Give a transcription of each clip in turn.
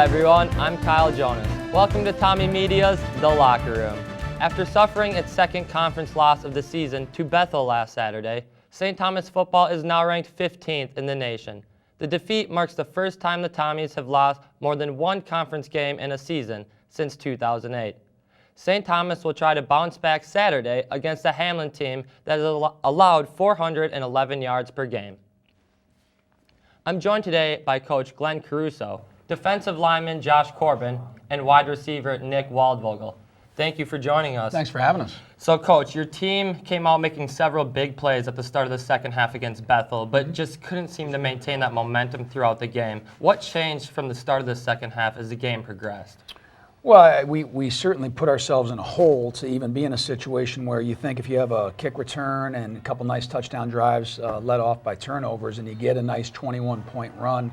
Hi everyone, I'm Kyle Jonas. Welcome to Tommy Media's The Locker Room. After suffering its second conference loss of the season to Bethel last Saturday, St. Thomas football is now ranked 15th in the nation. The defeat marks the first time the Tommies have lost more than one conference game in a season since 2008. St. Thomas will try to bounce back Saturday against a Hamlin team that has allowed 411 yards per game. I'm joined today by Coach Glenn Caruso, defensive lineman Josh Corbin, and wide receiver Nick Waldvogel. Thank you for joining us. Thanks for having us. So, Coach, your team came out making several big plays at the start of the second half against Bethel, but just couldn't seem to maintain that momentum throughout the game. What changed from the start of the second half as the game progressed? Well, we certainly put ourselves in a hole to even be in a situation where you think if you have a kick return and a couple nice touchdown drives led off by turnovers and you get a nice 21-point run,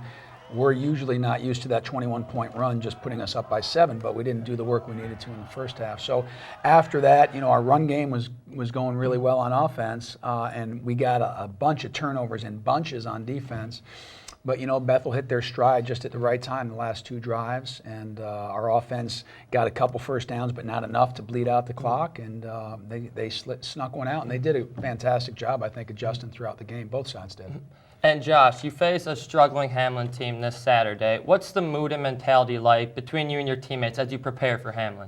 we're usually not used to that 21-point run just putting us up by 7, but we didn't do the work we needed to in the first half. So after that, our run game was going really well on offense, and we got a bunch of turnovers in bunches on defense. But, Bethel hit their stride just at the right time the last two drives, and our offense got a couple first downs, but not enough to bleed out the clock, and they snuck one out, and they did a fantastic job, I think, adjusting throughout the game. Both sides did. And Josh, you face a struggling Hamlin team this Saturday. What's the mood and mentality like between you and your teammates as you prepare for Hamlin?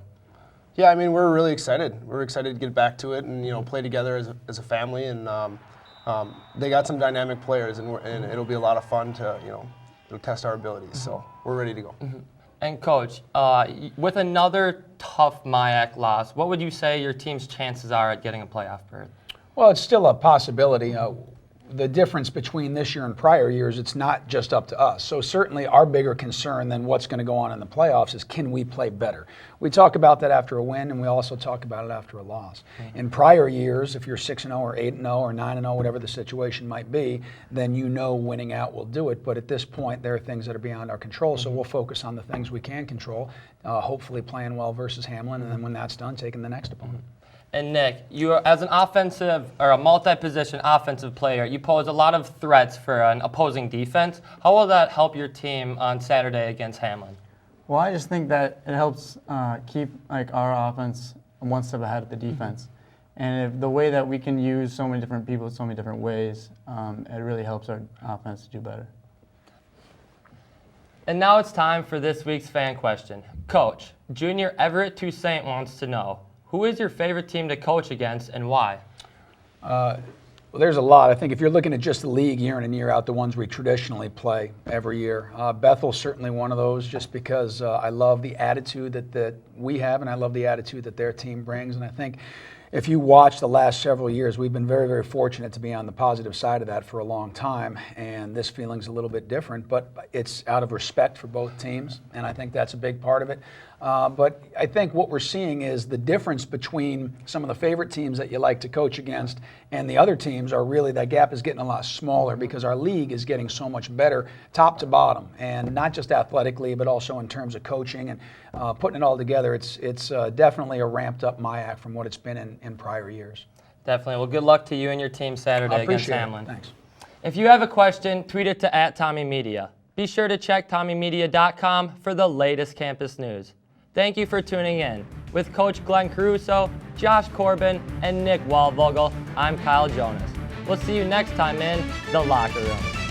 Yeah, we're really excited. We're excited to get back to it and play together as a family. And they got some dynamic players, and it'll be a lot of fun to it'll test our abilities. So we're ready to go. Mm-hmm. And Coach, with another tough MIAC loss, what would you say your team's chances are at getting a playoff berth? Well, it's still a possibility. The difference between this year and prior years, it's not just up to us. So certainly our bigger concern than what's going to go on in the playoffs is, can we play better? We talk about that after a win, and we also talk about it after a loss. Mm-hmm. In prior years, if you're 6-0 or 8-0 or 9-0, whatever the situation might be, then winning out will do it. But at this point, there are things that are beyond our control, so we'll focus on the things we can control, hopefully playing well versus Hamlin, and then when that's done, taking the next opponent. And Nick, you as an offensive or a multi-position offensive player, you pose a lot of threats for an opposing defense. How will that help your team on Saturday against Hamlin? Well, I just think that it helps keep our offense one step ahead of the defense. And the way that we can use so many different people so many different ways, it really helps our offense to do better. And now it's time for this week's fan question. Coach, Junior Everett Toussaint wants to know, who is your favorite team to coach against and why? Well, there's a lot. I think if you're looking at just the league year in and year out, the ones we traditionally play every year, Bethel's certainly one of those, just because I love the attitude that we have, and I love the attitude that their team brings. And I think if you watch the last several years, we've been very, very fortunate to be on the positive side of that for a long time, and this feeling's a little bit different, but it's out of respect for both teams, and I think that's a big part of it. But I think what we're seeing is the difference between some of the favorite teams that you like to coach against and the other teams are really, that gap is getting a lot smaller because our league is getting so much better top to bottom, and not just athletically, but also in terms of coaching and putting it all together. It's definitely a ramped up MIAC from what it's been in prior years. Definitely. Well, good luck to you and your team Saturday against Hamlin. Thanks. If you have a question, tweet it to @TommyMedia. Be sure to check TommyMedia.com for the latest campus news. Thank you for tuning in. With Coach Glenn Caruso, Josh Corbin, and Nick Waldvogel, I'm Kyle Jonas. We'll see you next time in The Locker Room.